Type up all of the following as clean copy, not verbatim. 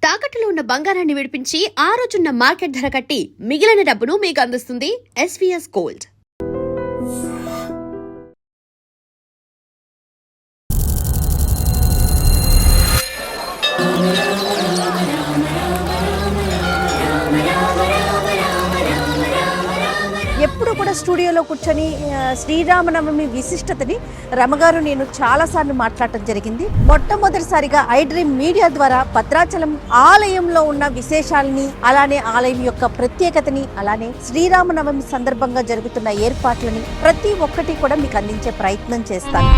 తాకట్టులో ఉన్న బంగారాన్ని విడిపించి ఆ రోజున్న మార్కెట్ ధర కట్టి మిగిలిన డబ్బును మీకు అందిస్తుంది ఎస్వీఎస్ గోల్డ్. ఎప్పుడు కూడా స్టూడియోలో కూర్చొని శ్రీరామనవమి విశిష్టతని రమగారు నేను చాలాసార్లు మాట్లాడటం జరిగింది. మొట్టమొదటిసారిగా ఐ డ్రీమ్ మీడియా ద్వారా భద్రాచలం ఆలయంలో ఉన్న విశేషాలని, అలానే ఆలయం యొక్క ప్రత్యేకతని, అలానే శ్రీరామనవమి సందర్భంగా జరుగుతున్న ఏర్పాట్లని ప్రతి ఒక్కటి కూడా మీకు అందించే ప్రయత్నం చేస్తాను.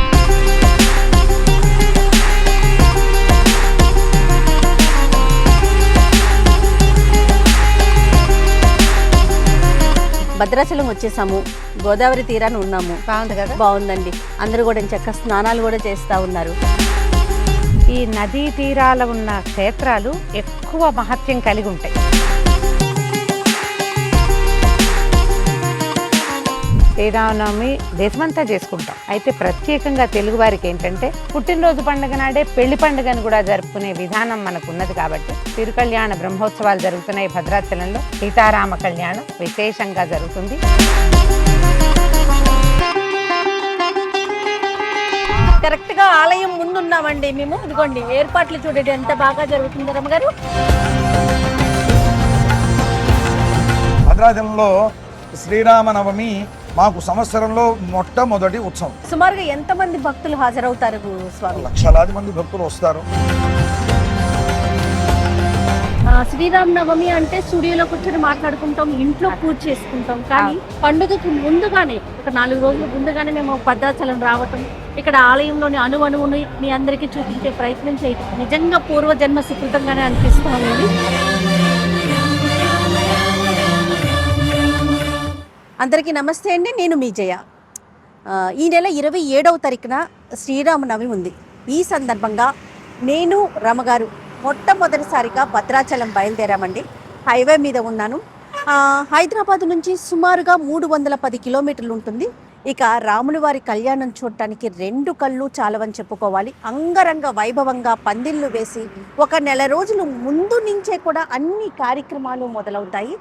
భద్రాచలం వచ్చేసాము, గోదావరి తీరాన్ని ఉన్నాము. బాగుంది కదా? బాగుందండి. అందరూ కూడా చక్కగా స్నానాలు కూడా చేస్తూ ఉన్నారు. ఈ నదీ తీరాల ఉన్న క్షేత్రాలు ఎక్కువ మహత్యం కలిగి ఉంటాయి. శ్రీరామనవమి దేశమంతా చేసుకుంటాం. అయితే ప్రత్యేకంగా తెలుగు వారికి ఏంటంటే పుట్టినరోజు పండుగ నాడే పెళ్లి పండుగను కూడా జరుపుకునే విధానం మనకు ఉన్నది. కాబట్టి తిరుకళ్యాణ బ్రహ్మోత్సవాలు జరుగుతున్నాయి భద్రాచలంలో. సీతారామ కళ్యాణం విశేషంగా జరుగుతుంది. కరెక్ట్ గా ఆలయం ముందున్నామండి మేము. ఇదిగోండి ఏర్పాట్లు చూడండి ఎంత బాగా జరుగుతుంది రమ్మగారు. భద్రాచలంలో శ్రీరామనవమి మాకు సంవత్సరంలో మొట్టమొదటి ఉత్సవం. సుమారుగా ఎంతమంది భక్తులు హాజరవుతారు స్వామి? లక్షలాది మంది భక్తులు వస్తారు. శ్రీరామనవమి అంటే స్టూడియోలో కూర్చొని మాట్లాడుకుంటాం, ఇంట్లో పూజ చేసుకుంటాం. కానీ పండుగకు ముందుగానే ఒక 4 రోజుల ముందుగానే మేము భద్రాచలం రావటం, ఇక్కడ ఆలయంలోని అణువుని మీ అందరికీ చూపించే ప్రయత్నం చేయటం నిజంగా పూర్వజన్మ సుకృతంగానే అనిపిస్తాము. అందరికీ నమస్తే అండి, నేను మీ జయ. ఈ నెల 27వ తారీఖున శ్రీరామనవమి ఉంది. ఈ సందర్భంగా నేను రమగారు మొట్టమొదటిసారిగా భద్రాచలం బయలుదేరామండి. హైవే మీద ఉన్నాను. హైదరాబాద్ నుంచి సుమారుగా 310 కిలోమీటర్లు ఉంటుంది. ఇక రాముల వారి కళ్యాణం చూడటానికి 2 కళ్ళు చాలవని చెప్పుకోవాలి. అంగరంగ వైభవంగా పందిళ్ళు వేసి ఒక నెల రోజులు ముందు నుంచే కూడా అన్ని కార్యక్రమాలు మొదలవుతాయి.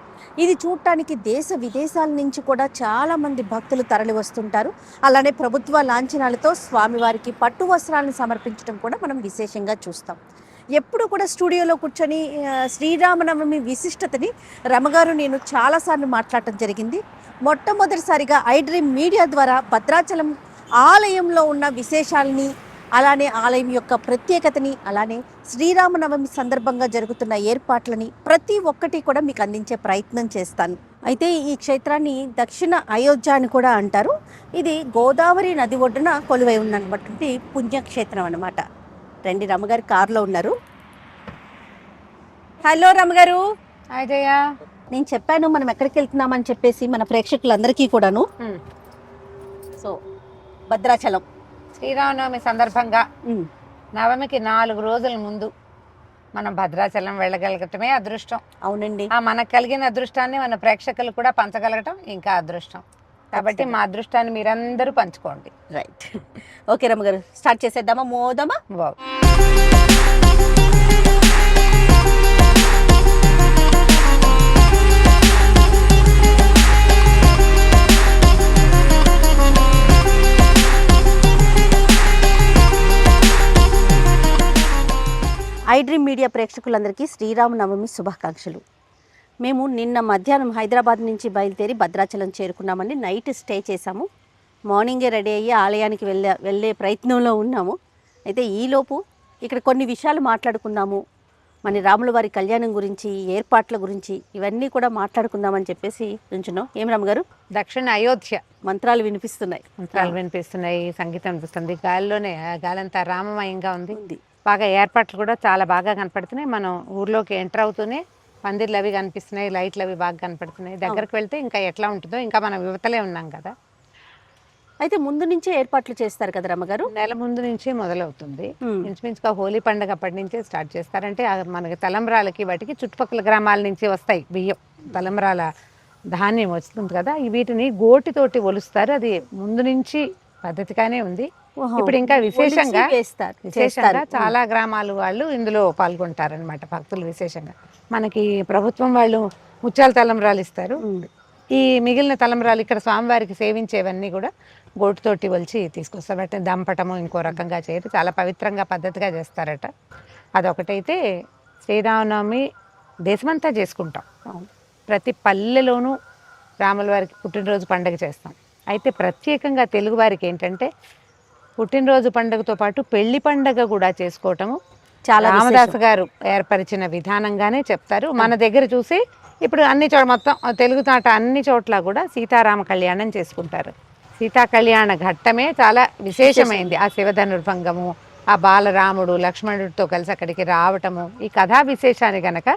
ఇది చూడటానికి దేశ విదేశాల నుంచి కూడా చాలామంది భక్తులు తరలి వస్తుంటారు. అలానే ప్రభుత్వ లాంఛనాలతో స్వామివారికి పట్టు వస్త్రాలను సమర్పించడం కూడా మనం విశేషంగా చూస్తాం. ఎప్పుడు కూడా స్టూడియోలో కూర్చొని శ్రీరామనవమి విశిష్టతని రమగారు నేను చాలాసార్లు మాట్లాడటం జరిగింది. మొట్టమొదటిసారిగా ఐ డ్రీమ్ మీడియా ద్వారా భద్రాచలం ఆలయంలో ఉన్న విశేషాలని, అలానే ఆలయం యొక్క ప్రత్యేకతని, అలానే శ్రీరామనవమి సందర్భంగా జరుగుతున్న ఏర్పాట్లని ప్రతి ఒక్కటి కూడా మీకు అందించే ప్రయత్నం చేస్తాను. అయితే ఈ క్షేత్రాన్ని దక్షిణ అయోధ్య అని కూడా అంటారు. ఇది గోదావరి నది ఒడ్డున కొలువై ఉన్నటువంటి పుణ్యక్షేత్రం అన్నమాట. రండి, రమ్మగారు కారులో ఉన్నారు. హలో రమ్మగారు. అజయ, నేను చెప్పాను మనం ఎక్కడికి వెళ్తున్నామని చెప్పేసి మన ప్రేక్షకులందరికీ కూడాను. సో భద్రాచలం శ్రీరామనవమి సందర్భంగా నవమికి 4 రోజుల ముందు మనం భద్రాచలం వెళ్ళగలగటమే అదృష్టం. అవునండి. మనకు కలిగిన అదృష్టాన్ని మన ప్రేక్షకులు కూడా పంచగలగటం ఇంకా అదృష్టం. కాబట్టి మా అదృష్టాన్ని మీరందరూ పంచుకోండి. రైట్. ఓకే రమ్మగారు, స్టార్ట్ చేసేద్దామా? మోదమా? బాగు. ఐ డ్రీమ్ మీడియా ప్రేక్షకులందరికీ శ్రీరామనవమి శుభాకాంక్షలు. మేము నిన్న మధ్యాహ్నం హైదరాబాద్ నుంచి బయలుదేరి భద్రాచలం చేరుకున్నామండి. నైట్ స్టే చేసాము. మార్నింగే రెడీ అయ్యి ఆలయానికి వెళ్ళే ప్రయత్నంలో ఉన్నాము. అయితే ఈలోపు ఇక్కడ కొన్ని విషయాలు మాట్లాడుకుందాము. మన రాముల వారి కళ్యాణం గురించి, ఏర్పాట్ల గురించి ఇవన్నీ కూడా మాట్లాడుకుందామని చెప్పేసి నుంచున్నాం. ఏం రమ్మగారు? దక్షిణ అయోధ్య మంత్రాలు వినిపిస్తున్నాయి. సంగీతం వినిపిస్తుంది. గాలిలోనే, గాలంతా రామమయంగా ఉంది. బాగా ఏర్పాట్లు కూడా చాలా బాగా కనపడుతున్నాయి. మనం ఊర్లోకి ఎంటర్ అవుతూనే పందిర్లు అవి కనిపిస్తున్నాయి, లైట్లు అవి బాగా కనపడుతున్నాయి. దగ్గరకు వెళ్తే ఇంకా ఎట్లా ఉంటుందో, ఇంకా మనం యువతలే ఉన్నాం కదా. అయితే ముందు నుంచే ఏర్పాట్లు చేస్తారు కదా రమ్మగారు? నెల ముందు నుంచే మొదలవుతుంది. ఇంచుమించుగా హోలీ పండుగ అప్పటి నుంచే స్టార్ట్ చేస్తారంటే మనకి తలంబ్రాలకి వాటికి చుట్టుపక్కల గ్రామాల నుంచి వస్తాయి బియ్యం, తలంబ్రాల ధాన్యం వస్తుంది కదా. వీటిని గోటితోటి ఒలుస్తారు. అది ముందు నుంచి పద్ధతిగానే ఉంది. ఇప్పుడు ఇంకా విశేషంగా చేస్తారు చాలా గ్రామాలు వాళ్ళు ఇందులో పాల్గొంటారనమాట, భక్తులు విశేషంగా. మనకి ప్రభుత్వం వాళ్ళు ముత్యాల తలంబ్రాలు ఇస్తారు. ఈ మిగిలిన తలంబ్రాలు ఇక్కడ స్వామివారికి సేవించేవన్నీ కూడా గోటుతోటి ఒలిచి తీసుకొస్తారు. అంటే దంపటము ఇంకో రకంగా చేయరు, చాలా పవిత్రంగా పద్ధతిగా చేస్తారట. అదొకటైతే శ్రీరామనవమి దేశమంతా చేసుకుంటాం. ప్రతి పల్లెలోనూ రాముల వారికి పుట్టినరోజు పండుగ చేస్తాం. అయితే ప్రత్యేకంగా తెలుగు వారికి ఏంటంటే పుట్టినరోజు పండుగతో పాటు పెళ్లి పండుగ కూడా చేసుకోవటము చాలా రామదాస్ గారు ఏర్పరిచిన విధానంగానే చెప్తారు. మన దగ్గర చూసి ఇప్పుడు అన్ని మొత్తం తెలుగు తాట అన్ని చోట్ల కూడా సీతారామ కళ్యాణం చేసుకుంటారు. సీతా కళ్యాణ ఘట్టమే చాలా విశేషమైంది. ఆ శివధనుర్భంగము, ఆ బాలరాముడు లక్ష్మణుడితో కలిసి అక్కడికి రావటము, ఈ కథా విశేషాన్ని గనక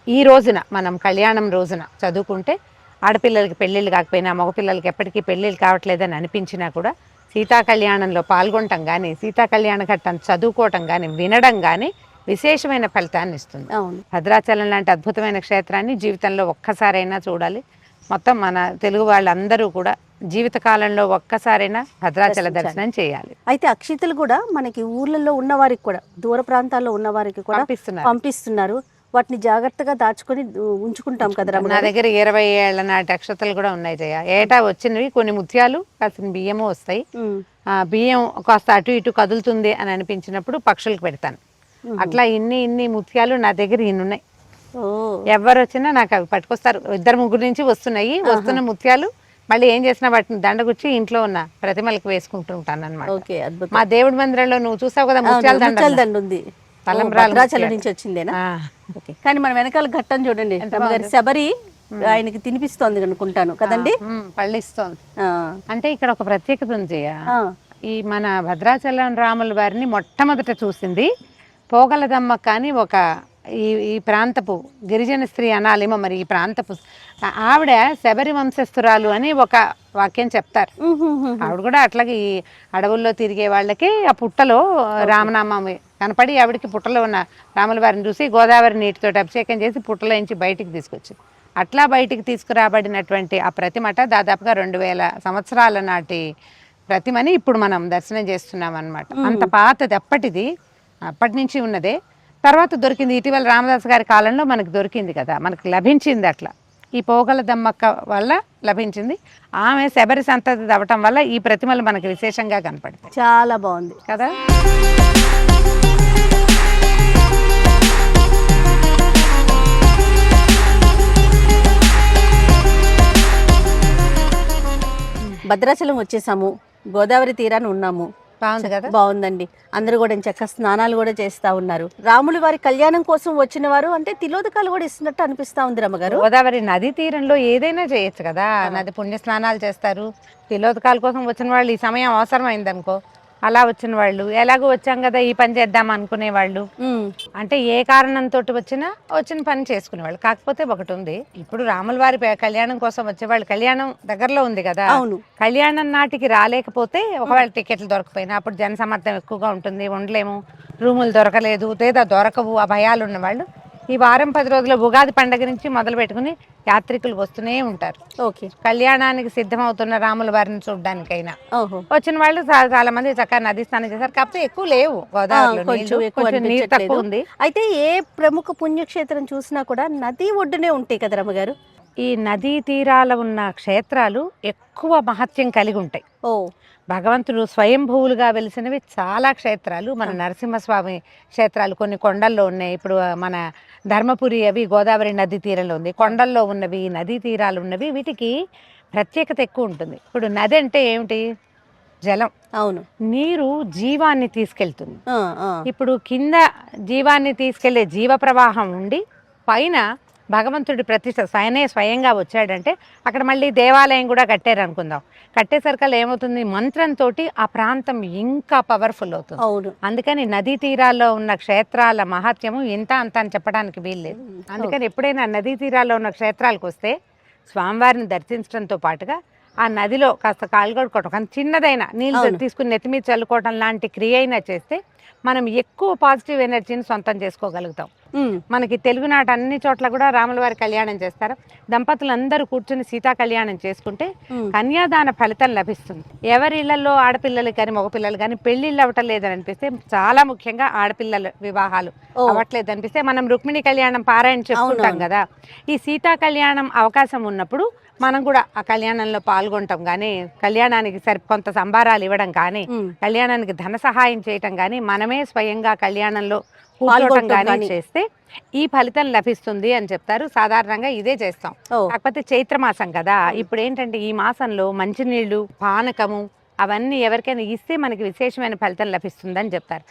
ఈ రోజున మనం కళ్యాణం రోజున చదువుకుంటే ఆడపిల్లలకి పెళ్ళిళ్ళు కాకపోయినా మగపిల్లలకి ఎప్పటికీ పెళ్ళిళ్ళు కావట్లేదని అనిపించినా కూడా సీతా కళ్యాణంలో పాల్గొనటం కానీ సీతా కళ్యాణ ఘట్టం చదువుకోవటం కానీ వినడం కానీ విశేషమైన ఫలితాన్ని ఇస్తుంది. భద్రాచలం లాంటి అద్భుతమైన క్షేత్రాన్ని జీవితంలో ఒక్కసారైనా చూడాలి. మొత్తం మన తెలుగు వాళ్ళందరూ కూడా జీవితకాలంలో ఒక్కసారైనా భద్రాచల దర్శనం చేయాలి. అయితే అక్షితలు కూడా మనకి ఊర్లలో ఉన్న వారికి కూడా దూర ప్రాంతాల్లో ఉన్న వారికి కూడా పంపిస్తున్నారు. వాటిని జాగ్రత్తగా దాచుకొని ఉంచుకుంటాం కదా. నా దగ్గర 20 ఏళ్ల నాటి అక్షతలు కూడా ఉన్నాయి జయ. ఏటా వచ్చినవి కొన్ని ముత్యాలు కాసిన బియ్యము వస్తాయి. బియ్యం కాస్త అటు ఇటు కదులుతుంది అని అనిపించినప్పుడు పక్షులకు పెడతాను. అట్లా ఇన్ని ముత్యాలు నా దగ్గర ఉన్నాయి. ఎవరు వచ్చినా నాకు అవి పట్టుకొస్తారు. 2-3 నుంచి వస్తున్నాయి. వస్తున్న ముత్యాలు మళ్ళీ ఏం చేసినా వాటిని దండగుచ్చి ఇంట్లో ఉన్న ప్రతిమలకు వేసుకుంటూ ఉంటాను అనమాట. మా దేవుడి మందిరంలో నువ్వు చూసావు కదా ముత్యాల దండ ఉంది. భద్రాచలం నుంచి వచ్చిందేనా? కానీ మన వెనకాల ఘట్టం చూడండి, శబరి ఆయనకి తినిపిస్తోంది అనుకుంటాను కదండి, పళ్ళిస్తోంది. అంటే ఇక్కడ ఒక ప్రత్యేకత ఉంది. ఈ మన భద్రాచలం రాముల వారిని మొట్టమొదట చూసింది పోగలదమ్మ కానీ ఒక ఈ ప్రాంతపు గిరిజన స్త్రీ అనాలేమో మరి. ఈ ప్రాంతపు ఆవిడ శబరి వంశస్థురాలు అని ఒక వాక్యం చెప్తారు. ఆవిడ కూడా అట్లాగే ఈ అడవుల్లో తిరిగే వాళ్ళకి ఆ పుట్టలో రామనామం కనపడి ఆవిడకి పుట్టలో ఉన్న రాముల వారిని చూసి గోదావరి నీటితో అభిషేకం చేసి పుట్టలో నుంచి బయటికి తీసుకొచ్చింది. అట్లా బయటికి తీసుకురాబడినటువంటి ఆ ప్రతిమట దాదాపుగా 2000 సంవత్సరాల నాటి ప్రతిమని ఇప్పుడు మనం దర్శనం చేస్తున్నాం అనమాట. అంత పాతది, అప్పటి నుంచి ఉన్నదే. తర్వాత దొరికింది ఇటీవల రామదాస్ గారి కాలంలో మనకు దొరికింది కదా, మనకు లభించింది. అట్లా ఈ పోగల దమ్మక్క వల్ల లభించింది. ఆమె శబరి సంతతి అవ్వటం వల్ల ఈ ప్రతిమలు మనకు విశేషంగా కనపడతాయి. చాలా బాగుంది కదా. భద్రాచలం వచ్చేసాము, గోదావరి తీరాన్ని ఉన్నాము. బాగుంది కదా, బాగుందండి. అందరూ కూడా చక్కగా స్నానాలు కూడా చేస్తా ఉన్నారు. రాములు వారి కళ్యాణం కోసం వచ్చిన వారు అంటే తిలోదకాలు కూడా ఇస్తున్నట్టు అనిపిస్తా ఉంది రమ్మగారు. గోదావరి నది తీరంలో ఏదైనా చేయొచ్చు కదా, నది పుణ్య స్నానాలు చేస్తారు. తిలోదకాల కోసం వచ్చిన వాళ్ళు ఈ సమయం అవసరమైంది అనుకో, అలా వచ్చిన వాళ్ళు ఎలాగో వచ్చాం కదా ఈ పని చేద్దాం అనుకునే వాళ్ళు, అంటే ఏ కారణంతో వచ్చిన పని చేసుకునేవాళ్ళు. కాకపోతే ఒకటి ఉంది, ఇప్పుడు రాముల వారి కళ్యాణం కోసం వచ్చేవాళ్ళు కళ్యాణం దగ్గరలో ఉంది కదా, కళ్యాణం నాటికి రాలేకపోతే ఒకవేళ టికెట్లు దొరకపోయినా అప్పుడు జనసమర్థం ఎక్కువగా ఉంటుంది, ఉండలేము, రూములు దొరకలేదు లేదా దొరకవు, ఆ భయాలు ఉన్నవాళ్ళు ఈ వారం 10 రోజుల ఉగాది పండుగ నుంచి మొదలు పెట్టుకుని యాత్రికులు వస్తూనే ఉంటారు. కళ్యాణానికి సిద్ధమవుతున్న రాముల వారిని చూడడానికైనా వచ్చిన వాళ్ళు చాలా మంది చక్కగా నది స్నానం చేశారు. కాకపోతే ఎక్కువ లేవు గోదావరిలో, నీరు తక్కువ ఉంది. అయితే ఏ ప్రముఖ పుణ్యక్షేత్రం చూసినా కూడా నది ఒడ్డునే ఉంటాయి కదా రమ్మగారు. ఈ నదీ తీరాల ఉన్న క్షేత్రాలు ఎక్కువ మహత్యం కలిగి ఉంటాయి. భగవంతుడు స్వయంభూవులుగా వెలిసినవి చాలా క్షేత్రాలు. మన నరసింహస్వామి క్షేత్రాలు కొన్ని కొండల్లో ఉన్నాయి. ఇప్పుడు మన ధర్మపురి అవి గోదావరి నదీ తీరంలో ఉంది. కొండల్లో ఉన్నవి, నదీ తీరాలు ఉన్నవి, వీటికి ప్రత్యేకత ఎక్కువ ఉంటుంది. ఇప్పుడు నది అంటే ఏమిటి? జలం. అవును, నీరు జీవాన్ని తీసుకెళ్తుంది. ఇప్పుడు కింద జీవాన్ని తీసుకెళ్లే జీవ ప్రవాహం ఉండి పైన భగవంతుడి ప్రతిష్ట స్వయంగా వచ్చాడంటే అక్కడ మళ్ళీ దేవాలయం కూడా కట్టారు అనుకుందాం. కట్టేసరికల్లా ఏమవుతుంది, మంత్రంతో ఆ ప్రాంతం ఇంకా పవర్ఫుల్ అవుతుంది. అందుకని నదీ తీరాల్లో ఉన్న క్షేత్రాల మహత్యము ఇంత అంత అని చెప్పడానికి వీల్లేదు. అందుకని ఎప్పుడైనా నదీ తీరాల్లో ఉన్న క్షేత్రాలకు వస్తే స్వామివారిని దర్శించడంతో పాటుగా ఆ నదిలో కాస్త కాళ్ళు కడుక్కోవటం, కానీ చిన్నదైనా నీళ్ళు తీసుకుని నెత్తిమీద చల్లుకోవటం లాంటి క్రియ అయినా చేస్తే మనం ఎక్కువ పాజిటివ్ ఎనర్జీని సొంతం చేసుకోగలుగుతాం. మనకి తెలుగునాట అన్ని చోట్ల కూడా రాముల వారి కళ్యాణం చేస్తారు. దంపతులందరూ కూర్చొని సీతా కళ్యాణం చేసుకుంటే కన్యాదాన ఫలితం లభిస్తుంది. ఎవరి ఇళ్లలో ఆడపిల్లలు కానీ మగపిల్లలు కానీ పెళ్లిళ్ళు అవ్వటం లేదని అనిపిస్తే, చాలా ముఖ్యంగా ఆడపిల్లల వివాహాలు అవ్వట్లేదు అనిపిస్తే మనం రుక్మిణి కళ్యాణం పారాయణ చెప్పుకుంటాం కదా. ఈ సీతా కళ్యాణం అవకాశం ఉన్నప్పుడు మనం కూడా ఆ కళ్యాణంలో పాల్గొనటం కానీ, కళ్యాణానికి కొంత సంభారాలు ఇవ్వడం కానీ, కళ్యాణానికి ధన సహాయం చేయటం కానీ, మనమే స్వయంగా కళ్యాణంలో కూర్చోవటం కానీ చేస్తే ఈ ఫలితం లభిస్తుంది అని చెప్తారు. సాధారణంగా ఇదే చేస్తాం. కాకపోతే చైత్రమాసం కదా, ఇప్పుడు ఏంటంటే ఈ మాసంలో మంచినీళ్లు, పానకము అవన్నీ ఎవరికైనా ఇస్తే మనకి విశేషమైన ఫలితం లభిస్తుంది అని చెప్తారు.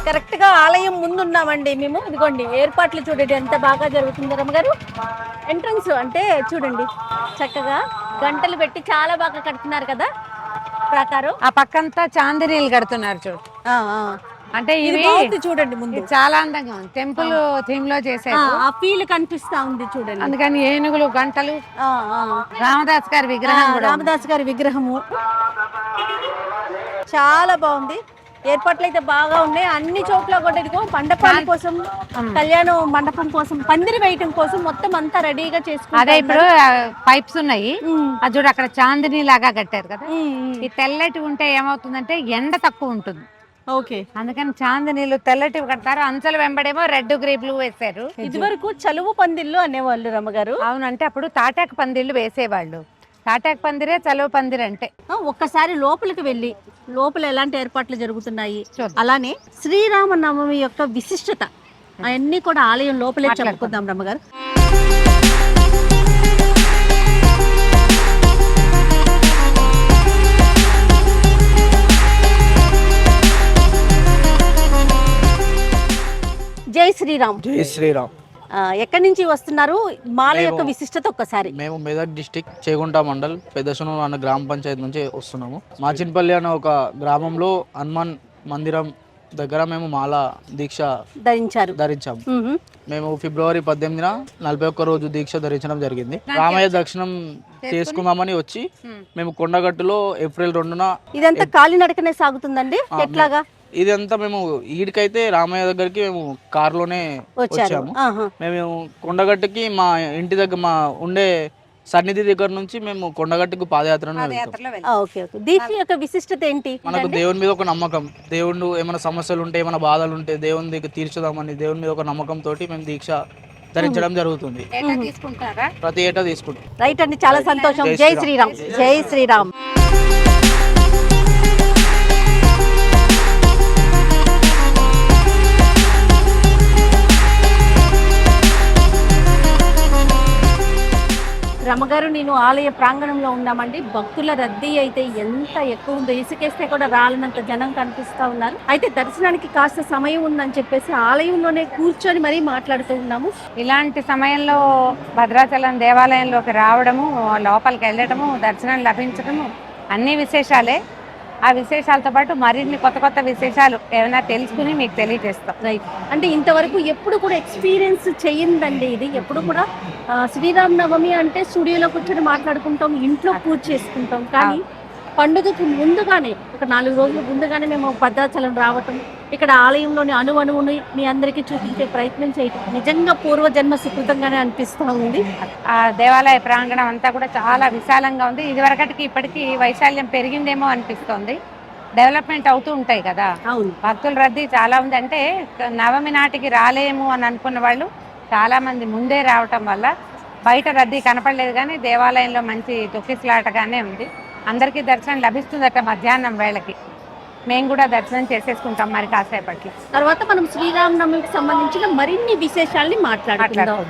కరెక్ట్ గా ఆలయం ముందున్నామండి మేము. ఇదిగోండి ఏర్పాట్లు చూడండి ఎంత బాగా జరుగుతుంది రమ్మగారు. ఎంట్రన్స్ అంటే చూడండి చక్కగా గంటలు పెట్టి చాలా బాగా కడుతున్నారు కదా ప్రాకారం. ఆ పక్కంతా చాందినీలు కడుతున్నారు చూడు. అంటే ఇవి చూడండి ముందు చాలా అందంగా ఉంది. టెంపుల్ థీమ్ లో చేశారు. ఆ ఫీల్ కనిపిస్తా ఉంది చూడండి. అందుకని ఏనుగులు, గంటలు, రామదాస్ గారి విగ్రహం, రామదాస్ గారి విగ్రహము చాలా బాగుంది. ఏర్పాట్లు అయితే బాగా ఉన్నాయి అన్ని చోట్ల. కూడా ఇదిగో మండపాల కోసం, కళ్యాణ మండపం కోసం, పందిరి వేయటం కోసం మొత్తం అంతా రెడీగా చేసుకున్నారు. అదే ఇప్పుడు పైప్స్ ఉన్నాయి, అది చూడు అక్కడ చాందిని లాగా కట్టారు కదా. ఈ తెల్లటి ఉంటే ఏమవుతుందంటే ఎండ తక్కువ ఉంటుంది. ఓకే, అందుకని చాందినీలు తెల్లటివి కడతారు. అంచలు వెంబడేమో రెడ్ గ్రేప్లు వేసారు. ఇది వరకు చలువు పందిళ్ళు అనేవాళ్ళు రమ్మగారు. అవునంటే అప్పుడు తాటాక పందిళ్ళు వేసేవాళ్ళు. తాటాక పందిరే చలువ పందిరి అంటే. ఒక్కసారి లోపలికి వెళ్ళి లోపల ఎలాంటి ఏర్పాట్లు జరుగుతున్నాయి, అలానే శ్రీరామనవమి యొక్క విశిష్టత అవన్నీ కూడా ఆలయం లోపలే చెప్పుకుందాం రమ్మగారు. జై శ్రీరామ్. జై శ్రీరామ్. ఎక్కడి నుంచి వస్తున్నారు? మాల యొక్క విశిష్టత ఒక్కసారి. మేము మెదక్ డిస్టిక్ చేగుంట మండల్ పెద్దసనూరు అన్న గ్రామ పంచాయతీ నుంచి వస్తున్నాము. మాచిన్పల్లి అనే ఒక గ్రామంలో హనుమాన్ మందిరం దగ్గర మేము మాల దీక్ష ధరించాము. మేము ఫిబ్రవరి 18న 41 రోజు దీక్ష ధరించడం జరిగింది. రామయ్య దర్శనం చేసుకుందామని వచ్చి మేము కొండగట్టులో ఏప్రిల్ 2న. ఇదంతా కాలినడకనే సాగుతుందండి ఎట్లాగా? ఇదంతా మేము ఈడికైతే రామయ్య దగ్గరికి మేము కారులోనే వచ్చాము. మేము కొండగట్టుకి మా ఇంటి దగ్గర మా ఉండే సన్నిధి దగ్గర నుంచి మేము కొండగట్టుకు పాదయాత్రను దీక్ష యొక్క విశిష్టత ఏంటి? మనకు దేవుని మీద ఒక నమ్మకం. దేవుడు ఏమైనా సమస్యలు ఉంటే, ఏమైనా బాధలు ఉంటే దేవుని దగ్గర తీర్చుదామని దేవుని మీద ఒక నమ్మకం తోటి మేము దీక్ష ధరించడం జరుగుతుంది. ప్రతి ఏటా తీసుకుంటాం. రైట్ అండి, చాలా సంతోషం. జై శ్రీరామ్. జై శ్రీరామ్. రమ్మగారు, నేను ఆలయ ప్రాంగణంలో ఉన్నామండి. భక్తుల రద్దీ అయితే ఎంత ఎక్కువ ఉందో, ఇసుకేస్తే కూడా రాలనంత జనం కనిపిస్తూ ఉన్నారు. అయితే దర్శనానికి కాస్త సమయం ఉందని చెప్పేసి ఆలయంలోనే కూర్చొని మరీ మాట్లాడుతూ ఉన్నాము. ఇలాంటి సమయంలో భద్రాచలం దేవాలయంలోకి రావడము, లోపలికి వెళ్ళడము, దర్శనం లభించడము అన్ని విశేషాలే. ఆ విశేషాలతో పాటు మరిన్ని కొత్త కొత్త విశేషాలు ఏమైనా తెలుసుకుని మీకు తెలియజేస్తాం. రైట్, అంటే ఇంతవరకు ఎప్పుడు కూడా ఎక్స్పీరియన్స్ చెయ్యిందండి ఇది. ఎప్పుడు కూడా శ్రీరామనవమి అంటే స్టూడియోలో కూర్చొని మాట్లాడుకుంటాం, ఇంట్లో పూజ చేసుకుంటాం. కానీ పండుగకు ముందుగానే ఒక 4 రోజుల ముందుగానే మేము భద్రాచలం రావటం, ఇక్కడ ఆలయంలోని అణువుని మీ అందరికీ చూపించే ప్రయత్నం చేయటం నిజంగా పూర్వజన్మ సుకృతంగానే అనిపిస్తూ ఉంది. ఆ దేవాలయ ప్రాంగణం అంతా కూడా చాలా విశాలంగా ఉంది. ఇదివరకటికి ఇప్పటికీ వైశాల్యం పెరిగిందేమో అనిపిస్తోంది. డెవలప్మెంట్ అవుతూ ఉంటాయి కదా. అవును, భక్తుల రద్దీ చాలా ఉంది. అంటే నవమి నాటికి రాలేము అని అనుకున్న వాళ్ళు చాలా మంది ముందే రావటం వల్ల బయట రద్దీ కనపడలేదు. కానీ దేవాలయంలో మంచి తొక్కిసలాటగానే ఉంది. అందరికీ దర్శనం లభిస్తుందట మధ్యాహ్నం వేళకి. మేము కూడా దర్శనం చేసేసుకుంటాం మరి కాసేపట్లో. తర్వాత మనం శ్రీరామనవమికి సంబంధించిన మరిన్ని విశేషాలని మాట్లాడుకుందాం.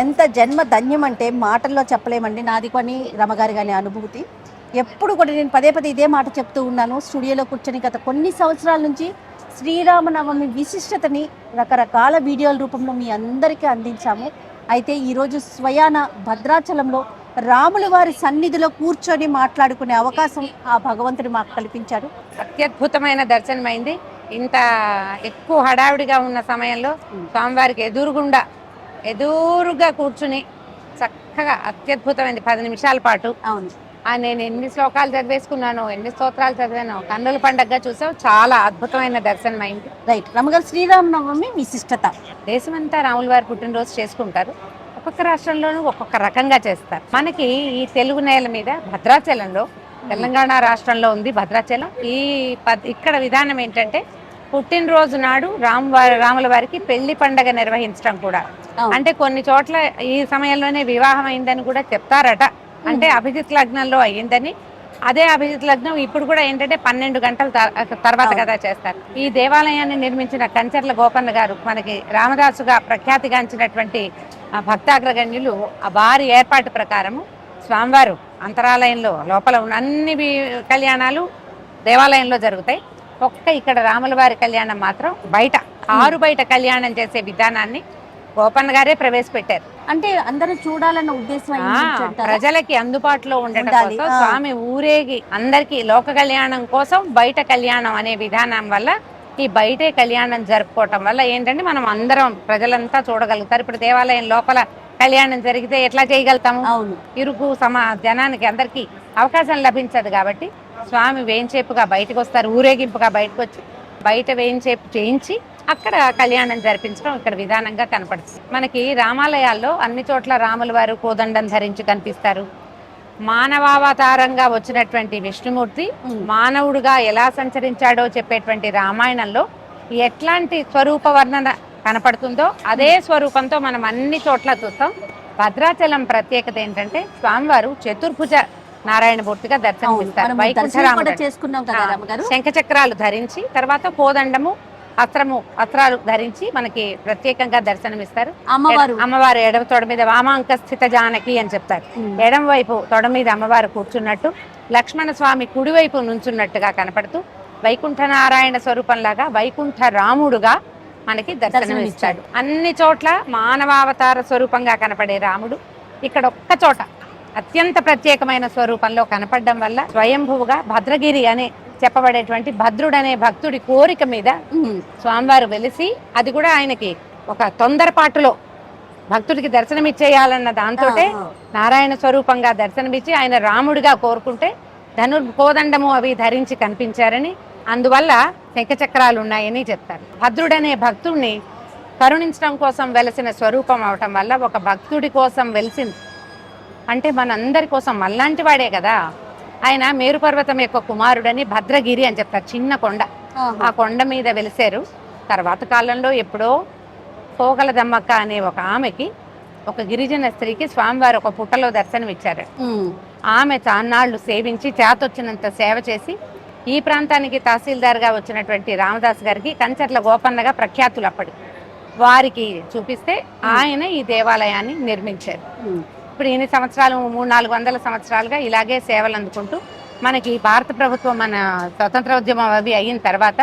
ఎంత జన్మ ధన్యం అంటే మాటల్లో చెప్పలేమండి. నాది కొని రమగారి గారి అనుభూతి. ఎప్పుడు కూడా నేను పదే పదే ఇదే మాట చెప్తూ ఉన్నాను. స్టూడియోలో కూర్చొని గత కొన్ని సంవత్సరాల నుంచి శ్రీరామనవమి విశిష్టతని రకరకాల వీడియోల రూపంలో మీ అందరికీ అందించాము. అయితే ఈరోజు స్వయాన భద్రాచలంలో రాముల వారి సన్నిధిలో కూర్చొని మాట్లాడుకునే అవకాశం ఆ భగవంతుడు మాకు కల్పించాడు. అత్యద్భుతమైన దర్శనమైంది. ఇంత ఎక్కువ హడావిడిగా ఉన్న సమయంలో స్వామివారికి ఎదురుగా కూర్చుని చక్కగా అత్యద్భుతమైంది 10 నిమిషాల పాటు. అవును, నేను ఎన్ని శ్లోకాలు చదివేసుకున్నాను, ఎన్ని స్తోత్రాలు చదివాను, కన్నుల పండగగా చూసావు. చాలా అద్భుతమైన దర్శనం అయింది. రైట్ రమగారు, శ్రీరామనవమి విశిష్టత. దేశమంతా రాముల వారి పుట్టినరోజు చేసుకుంటారు. ఒక్కొక్క రాష్ట్రంలోనూ ఒక్కొక్క రకంగా చేస్తారు. మనకి ఈ తెలుగు నేల మీద భద్రాచలంలో, తెలంగాణ రాష్ట్రంలో ఉంది భద్రాచలం. ఇక్కడ విధానం ఏంటంటే పుట్టినరోజు నాడు రాముల వారికి పెళ్లి పండగ నిర్వహించడం కూడా. అంటే కొన్ని చోట్ల ఈ సమయంలోనే వివాహం అయిందని కూడా చెప్తారట. అంటే అభిజిత్ లగ్నంలో అయ్యిందని. అదే అభిజిత్ లగ్నం ఇప్పుడు కూడా ఏంటంటే 12 గంటల తర్వాత కదా చేస్తారు. ఈ దేవాలయాన్ని నిర్మించిన కంచర్ల గోపన్న గారు మనకి రామదాసుగా ప్రఖ్యాతిగాంచినటువంటి భక్తాగ్రగణ్యులు వారి ఏర్పాటు ప్రకారము స్వామివారు అంతరాలయంలో లోపల ఉన్న అన్ని కళ్యాణాలు దేవాలయంలో జరుగుతాయి. ఇక్కడ రాముల వారి కళ్యాణం మాత్రం బయట బయట కళ్యాణం చేసే విధానాన్ని గోపన్న గారే ప్రవేశపెట్టారు. అంటే అందరూ చూడాలన్న ఉద్దేశం ప్రజలకి అందుబాటులో ఉండడం కోసం స్వామి ఊరేగి అందరికి లోక కళ్యాణం కోసం బయట కళ్యాణం అనే విధానం వల్ల ఈ బయటే కళ్యాణం జరుపుకోవటం వల్ల ఏంటంటే మనం అందరం ప్రజలంతా చూడగలుగుతారు. ఇప్పుడు దేవాలయం లోపల కళ్యాణం జరిగితే ఎట్లా చేయగలుగుతాము? ఇరుకు జనానికి అందరికి అవకాశం లభించదు. కాబట్టి స్వామి వేయించేపుగా బయటకు వస్తారు, ఊరేగింపుగా బయటకు వచ్చి బయట వేయించేపు చేయించి అక్కడ కళ్యాణం జరిపించడం ఇక్కడ విధానంగా కనపడుతుంది. మనకి రామాలయాల్లో అన్ని చోట్ల రాముల వారు కోదండం ధరించి కనిపిస్తారు. మానవావతారంగా వచ్చినటువంటి విష్ణుమూర్తి మానవుడుగా ఎలా సంచరించాడో చెప్పేటువంటి రామాయణంలో ఎట్లాంటి స్వరూప వర్ణన కనపడుతుందో అదే స్వరూపంతో మనం అన్ని చోట్ల చూస్తాం. భద్రాచలం ప్రత్యేకత ఏంటంటే స్వామివారు చతుర్భుజ నారాయణమూర్తిగా దర్శనమిస్తారు. శంఖచక్రాలు ధరించి తర్వాత కోదండము అస్త్రాలు ధరించి మనకి ప్రత్యేకంగా దర్శనమిస్తారు. అమ్మవారు ఎడమ తొడ మీద వామాంక స్థిత జానకి అని చెప్తారు. ఎడమ వైపు తొడ మీద అమ్మవారు కూర్చున్నట్టు, లక్ష్మణ స్వామి కుడివైపు నుంచున్నట్టుగా కనపడుతూ వైకుంఠ నారాయణ స్వరూపంలాగా వైకుంఠ రాముడుగా మనకి దర్శనమిస్తాడు. అన్ని చోట్ల మానవావతార స్వరూపంగా కనపడే రాముడు ఇక్కడ ఒక్క చోట అత్యంత ప్రత్యేకమైన స్వరూపంలో కనపడడం వల్ల స్వయంభువుగా భద్రగిరి అనే చెప్పబడేటువంటి భద్రుడనే భక్తుడి కోరిక మీద స్వామివారు వెలిసి, అది కూడా ఆయనకి ఒక తొందరపాటులో భక్తుడికి దర్శనమిచ్చేయాలన్న దాంతో నారాయణ స్వరూపంగా దర్శనమిచ్చి ఆయన రాముడిగా కోరుకుంటే కోదండము అవి ధరించి కనిపించారని, అందువల్ల శంఖచక్రాలు ఉన్నాయని చెప్తారు. భద్రుడనే భక్తుడిని కరుణించడం కోసం వెలసిన స్వరూపం అవటం వల్ల ఒక భక్తుడి కోసం వెలిసింది. అంటే మనందరి కోసం మళ్ళాంటి వాడే కదా ఆయన. మేరుపర్వతం యొక్క కుమారుడని భద్రగిరి అని చెప్తారు. చిన్న కొండ, ఆ కొండ మీద వెలిసారు. తర్వాత కాలంలో ఎప్పుడో పోగల దమ్మక్క అనే ఒక ఆమెకి, ఒక గిరిజన స్త్రీకి స్వామివారు ఒక పుట్టలో దర్శనం ఇచ్చారు. ఆమె చాన్నాళ్లు సేవించి చేతొచ్చినంత సేవ చేసి ఈ ప్రాంతానికి తహసీల్దార్గా వచ్చినటువంటి రామదాస్ గారికి కంచర్ల గోపన్నగా ప్రఖ్యాతులు అప్పటి వారికి చూపిస్తే ఆయన ఈ దేవాలయాన్ని నిర్మించారు. ఇప్పుడు ఎన్ని సంవత్సరాలు 300-400 సంవత్సరాలుగా ఇలాగే సేవలు అందుకుంటూ మనకి భారత ప్రభుత్వం మన స్వతంత్రోద్యమం అవి అయిన తర్వాత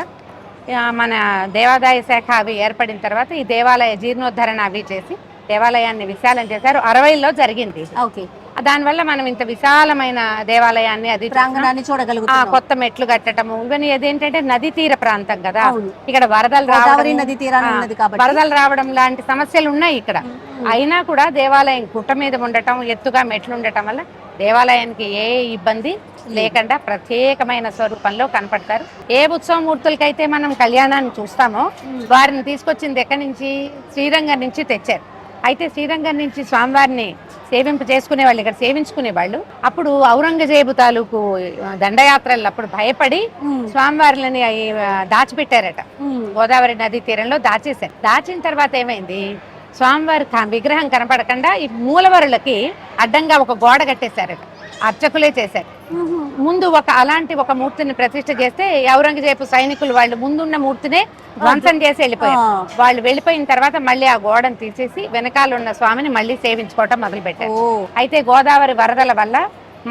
మన దేవాదాయ శాఖ అవి ఏర్పడిన తర్వాత ఈ దేవాలయ జీర్ణోద్ధరణ అవి చేసి దేవాలయాన్ని విశాలం చేశారు. 60లో జరిగింది. దానివల్ల మనం ఇంత విశాలమైన దేవాలయాన్ని అది ప్రాంగణాన్ని చూడగలుగుతాం. కొత్త మెట్లు కట్టడము ఇవన్నీ ఏదేంటంటే నది తీర ప్రాంతం కదా, ఇక్కడ వరదలు రావడం లాంటి సమస్యలు ఉన్నాయి ఇక్కడ. అయినా కూడా దేవాలయం గుట్ట మీద ఉండటం, ఎత్తుగా మెట్లు ఉండటం వల్ల దేవాలయానికి ఏ ఇబ్బంది లేకుండా ప్రత్యేకమైన స్వరూపంలో కనపడతారు. ఏ ఉత్సవమూర్తులకైతే మనం కళ్యాణాన్ని చూస్తామో వారిని తీసుకొచ్చింది ఎక్కడి నుంచి? శ్రీరంగం నుంచి తెచ్చారు. అయితే శ్రీరంగం నుంచి స్వామివారిని సేవింపు చేసుకునే వాళ్ళు, ఇక్కడ సేవించుకునే వాళ్ళు. అప్పుడు ఔరంగజేబు తాలూకు దండయాత్రలు అప్పుడు భయపడి స్వామివారిని దాచిపెట్టారట. గోదావరి నది తీరంలో దాచేశారు. దాచిన తర్వాత ఏమైంది, స్వామివారి విగ్రహం కనపడకుండా ఈ మూలవరులకి అడ్డంగా ఒక గోడ కట్టేశారట. అర్చకులే చేశారు. ముందు అలాంటి ఒక మూర్తిని ప్రతిష్ఠ చేస్తే ఔరంగజేబు సైనికులు వాళ్ళు ముందున్న మూర్తినే ధ్వంసం చేసి వెళ్ళిపోయారు. వాళ్ళు వెళ్ళిపోయిన తర్వాత మళ్ళీ ఆ గోడను తీసేసి వెనకాల ఉన్న స్వామిని మళ్ళీ సేవించుకోవటం మొదలు పెట్టారు. అయితే గోదావరి వరదల వల్ల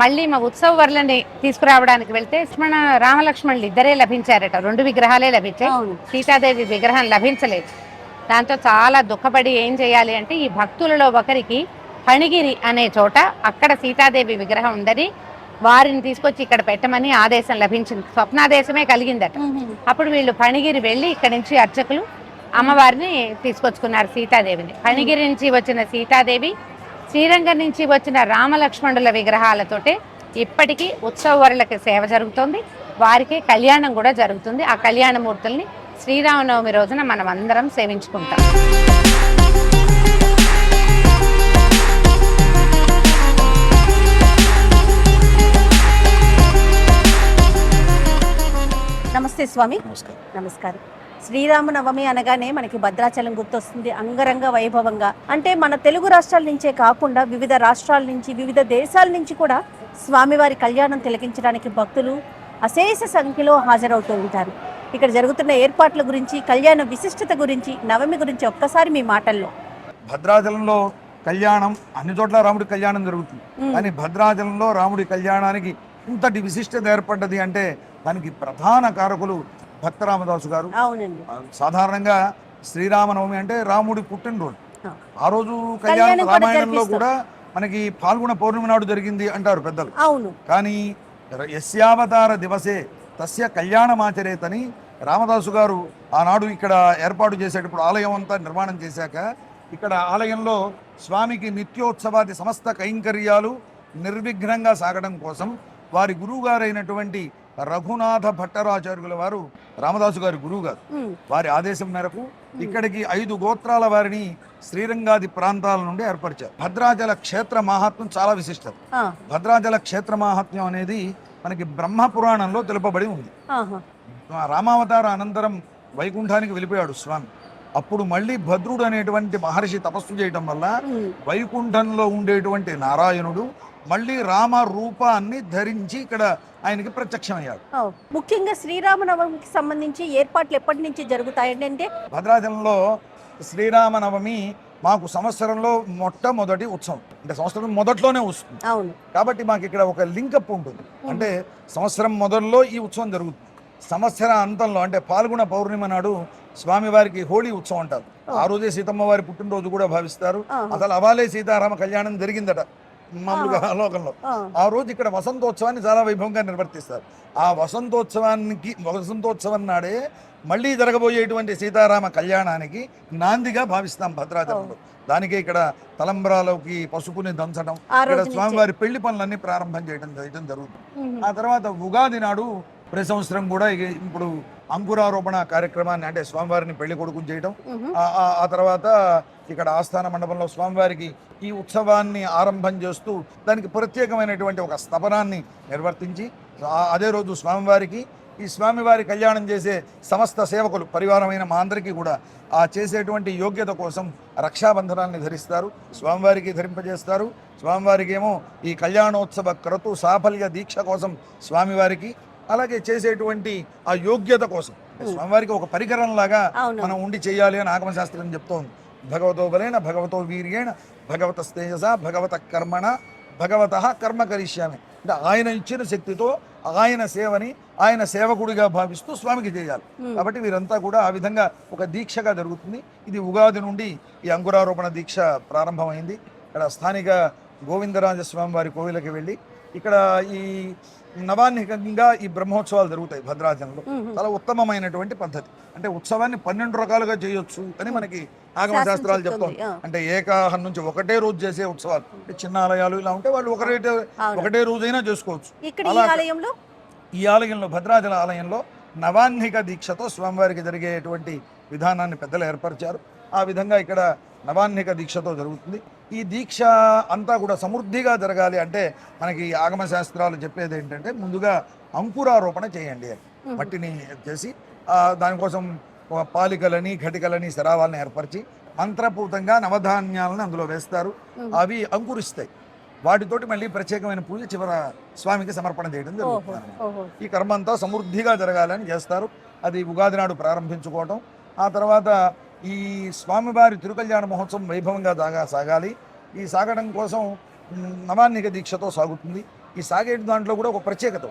మళ్ళీ మా ఉత్సవ వర్లని తీసుకురావడానికి వెళ్తే లక్ష్మణ రామలక్ష్మణులు ఇద్దరే లభించారట, 2 విగ్రహాలే లభించాయి. అవును. సీతాదేవి విగ్రహం లభించలేదు. దాంతో చాలా దుఃఖపడి ఏం చేయాలి అంటే ఈ భక్తులలో ఒకరికి ఫణిగిరి అనే చోట అక్కడ సీతాదేవి విగ్రహం ఉందని వారిని తీసుకొచ్చి ఇక్కడ పెట్టమని ఆదేశం లభించింది. స్వప్నాదేశమే కలిగిందట. అప్పుడు వీళ్ళు ఫణిగిరి వెళ్ళి ఇక్కడి నుంచి అర్చకులు అమ్మవారిని తీసుకొచ్చుకున్నారు, సీతాదేవిని. ఫణిగిరి నుంచి వచ్చిన సీతాదేవి, శ్రీరంగం నుంచి వచ్చిన రామలక్ష్మణుల విగ్రహాలతోటే ఇప్పటికీ ఉత్సవాలకు సేవ జరుగుతుంది. వారికి కళ్యాణం కూడా జరుగుతుంది. ఆ కళ్యాణమూర్తుల్ని శ్రీరామనవమి రోజున మనం అందరం సేవించుకుంటాం. నమస్తే స్వామి. నమస్కారం. శ్రీరామనవమి అనగానే మనకి భద్రాచలం గుర్తొస్తుంది, అంగరంగ వైభవంగా. అంటే మన తెలుగు రాష్ట్రాల నుంచే కాకుండా వివిధ రాష్ట్రాల నుంచి, వివిధ దేశాల నుంచి కూడా స్వామివారి కళ్యాణం తిలకించడానికి భక్తులు అశేష సంఖ్యలో హాజరవుతూ ఉంటారు. ఇక్కడ జరుగుతున్న ఏర్పాట్ల గురించి, కళ్యాణ విశిష్టత గురించి, నవమి గురించి ఒక్కసారి మీ మాటల్లో. భద్రాచలంలో కళ్యాణం అన్ని చోట్ల రాముడి కళ్యాణం జరుగుతుంది, కానీ భద్రాచలంలో రాముడి కళ్యాణానికి ఇంతటి విశిష్టత ఏర్పడ్డది అంటే దానికి ప్రధాన కారకులు భక్త రామదాసు గారు. అవునండి. సాధారణంగా శ్రీరామనవమి అంటే రాముడి పుట్టినరోజు. ఆ రోజు కళ్యాణం రామాయణంలో కూడా మనకి పాల్గొన పౌర్ణమి నాడు జరిగింది అంటారు పెద్దలు. అవును. కానీ యస్యావతార దివసే తస్య కళ్యాణమాచరేతని రామదాసు గారు ఆనాడు ఇక్కడ ఏర్పాటు చేసేటప్పుడు ఆలయం అంతా నిర్మాణం చేశాక ఇక్కడ ఆలయంలో స్వామికి నిత్యోత్సవాది సమస్త కైంకర్యాలు నిర్విఘ్నంగా సాగడం కోసం వారి గురువు గారైనటువంటి రఘునాథ భట్టరాచార్యుల వారు, రామదాసు గారి గురువు గారు, వారి ఆదేశం మేరకు ఇక్కడికి 5 గోత్రాల వారిని శ్రీరంగాది ప్రాంతాల నుండి ఏర్పరిచారు. భద్రాచల క్షేత్ర మహాత్మ్యం చాలా విశిష్టత. భద్రాచల క్షేత్ర మహాత్మ్యం అనేది మనకి బ్రహ్మ పురాణంలో తెలుపబడి ఉంది. రామావతార అనంతరం వైకుంఠానికి వెళ్ళిపోయాడు స్వామి. అప్పుడు మళ్ళీ భద్రుడు అనేటువంటి మహర్షి తపస్సు చేయటం వల్ల వైకుంఠంలో ఉండేటువంటి నారాయణుడు మళ్ళీ రామ రూపాన్ని ధరించి ఇక్కడ ఆయనకి ప్రత్యక్షమయ్యాడు. ముఖ్యంగా శ్రీరామనవమికి సంబంధించి ఏర్పాట్లు ఎప్పటి నుంచి జరుగుతాయండి? అంటే భద్రాచలంలో శ్రీరామనవమి మాకు సంవత్సరంలో మొట్టమొదటి ఉత్సవం, అంటే సంవత్సరం మొదట్లోనే వస్తుంది. అవును. కాబట్టి మాకు ఇక్కడ ఒక లింకప్ ఉంటుంది. అంటే సంవత్సరం మొదల్లో ఈ ఉత్సవం జరుగుతుంది. సంవత్సర అంతంలో అంటే పాల్గొన పౌర్ణిమ నాడు స్వామివారికి హోళీ ఉత్సవం అంటారు. ఆ రోజే సీతమ్మ వారి పుట్టినరోజు కూడా భావిస్తారు. అసలు అవాలే సీతారామ కళ్యాణం జరిగిందట మామూలుగా లోకంలో. ఆ రోజు ఇక్కడ వసంతోత్సవాన్ని చాలా వైభవంగా నిర్వర్తిస్తారు. ఆ వసంతోత్సవం నాడే మళ్ళీ జరగబోయేటువంటి సీతారామ కళ్యాణానికి నాందిగా భావిస్తాం భద్రాచలంలో. దానికే ఇక్కడ తలంబ్రాలోకి పసుపుని దంచడం, ఇక్కడ స్వామివారి పెళ్లి పనులన్నీ ప్రారంభం చేయడం జరుగుతుంది. ఆ తర్వాత ఉగాది నాడు ప్రతి సంవత్సరం కూడా ఇప్పుడు అంకురారోపణ కార్యక్రమాన్ని, అంటే స్వామివారిని పెళ్లి కొడుకుని చేయడం, ఆ తర్వాత ఇక్కడ ఆస్థాన మండపంలో స్వామివారికి ఈ ఉత్సవాన్ని ఆరంభం చేస్తూ దానికి ప్రత్యేకమైనటువంటి ఒక స్తపనాన్ని నిర్వర్తించి అదే రోజు స్వామివారికి ఈ స్వామివారి కళ్యాణం చేసే సమస్త సేవకులు పరివారమైన మా అందరికీ కూడా ఆ చేసేటువంటి యోగ్యత కోసం రక్షాబంధనాన్ని ధరిస్తారు, స్వామివారికి ధరింపజేస్తారు. స్వామివారికి ఏమో ఈ కళ్యాణోత్సవ క్రతు సాఫల్య దీక్ష కోసం స్వామివారికి, అలాగే చేసేటువంటి ఆ యోగ్యత కోసం స్వామివారికి ఒక పరికరం లాగా మనం ఉండి చేయాలి అని ఆగమశాస్త్రం చెప్తోంది. భగవతో బలేన భగవతో వీర్యేణ భగవత తేజస భగవత కర్మణ భగవత కర్మ కరిష్యామి. అంటే ఆయన ఇచ్చిన శక్తితో ఆయన సేవని ఆయన సేవకుడిగా భావిస్తూ స్వామికి చేయాలి. కాబట్టి వీరంతా కూడా ఆ విధంగా ఒక దీక్షగా జరుగుతుంది. ఇది ఉగాది నుండి ఈ అంకురారోపణ దీక్ష ప్రారంభమైంది. ఇక్కడ స్థానిక గోవిందరాజస్వామి వారి కోవిలకి వెళ్ళి ఇక్కడ ఈ నవాన్నికంగా ఈ బ్రహ్మోత్సవాలు జరుగుతాయి భద్రాచలంలో. చాలా ఉత్తమమైనటువంటి పద్ధతి. అంటే ఉత్సవాన్ని 12 రకాలుగా చేయొచ్చు అని మనకి ఆగమ శాస్త్రాలు చెప్తాం. అంటే ఏకాహం నుంచి ఒకటే రోజు చేసే ఉత్సవాలు, చిన్న ఆలయాలు ఇలా ఉంటే వాళ్ళు ఒకటే రోజైనా చేసుకోవచ్చు. ఈ ఆలయంలో భద్రాచల ఆలయంలో నవాన్నిక దీక్షతో స్వామివారికి జరిగేటువంటి విధానాన్ని పెద్దలు ఏర్పరిచారు. ఆ విధంగా ఇక్కడ నవాన్నిక దీక్షతో జరుగుతుంది. ఈ దీక్ష అంతా కూడా సమృద్ధిగా జరగాలి అంటే మనకి ఆగమ శాస్త్రాలు చెప్పేది ఏంటంటే ముందుగా అంకురారోపణ చేయండి అని. మట్టిని చేసి దానికోసం పాలికలని ఘటికలని శరావాలని ఏర్పరిచి మంత్రపూతంగా నవధాన్యాలను అందులో వేస్తారు. అవి అంకురిస్తాయి. వాటితోటి మళ్ళీ ప్రత్యేకమైన పూజ చివర స్వామికి సమర్పణ చేయడం జరుగుతుంది. ఈ కర్మ అంతా సమృద్ధిగా జరగాలని చేస్తారు. అది ఉగాది నాడు ప్రారంభించుకోవటం. ఆ తర్వాత ఈ స్వామివారి తిరుకల్యాణ మహోత్సవం వైభవంగా సాగాలి. ఈ సాగడం కోసం నవాన్నిక దీక్షతో సాగుతుంది. ఈ సాగేటి దాంట్లో కూడా ఒక ప్రత్యేకత.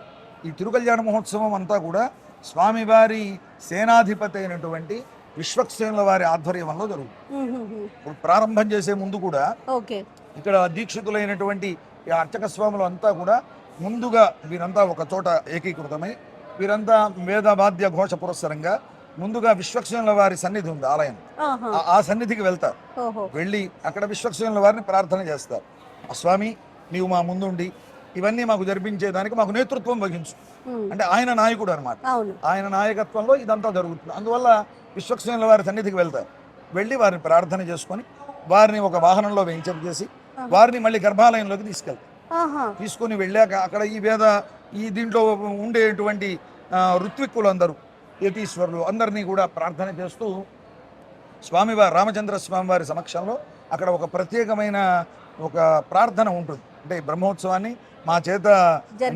ఈ తిరుకల్యాణ మహోత్సవం అంతా కూడా స్వామివారి సేనాధిపతి అయినటువంటి విశ్వక్సేనుల వారి ఆధ్వర్యంలో జరుగుతుంది. ఇప్పుడు ప్రారంభం చేసే ముందు కూడా ఇక్కడ దీక్షితులైనటువంటి ఈ అర్చక స్వాములు అంతా కూడా ముందుగా వీరంతా ఒక చోట ఏకీకృతమై వీరంతా వేదవాద్య ఘోష పురస్సరంగా ముందుగా విశ్వక్సేనుల వారి సన్నిధి ఉంది, ఆలయం. ఆ సన్నిధికి వెళ్తారు. వెళ్ళి అక్కడ విశ్వక్సేనుల వారిని ప్రార్థన చేస్తారు. స్వామి, నీవు మా ముందుండి ఇవన్నీ మాకు జరిపించేదానికి మాకు నేతృత్వం వహించు అంటే ఆయన నాయకుడు అనమాట. ఆయన నాయకత్వంలో ఇదంతా జరుగుతుంది. అందువల్ల విశ్వక్సేనుల వారి సన్నిధికి వెళ్తారు. వెళ్ళి వారిని ప్రార్థన చేసుకొని వారిని ఒక వాహనంలో వేయించేసి వారిని మళ్ళీ గర్భాలయంలోకి తీసుకొని వెళ్ళాక అక్కడ ఈ దీంట్లో ఉండేటువంటి ఋత్విక్కులు అందరూ, యతీశ్వరులు అందరినీ కూడా ప్రార్థన చేస్తూ స్వామివారి రామచంద్ర స్వామివారి సమక్షంలో అక్కడ ఒక ప్రత్యేకమైన ఒక ప్రార్థన ఉంటుంది. అంటే బ్రహ్మోత్సవాన్ని మా చేత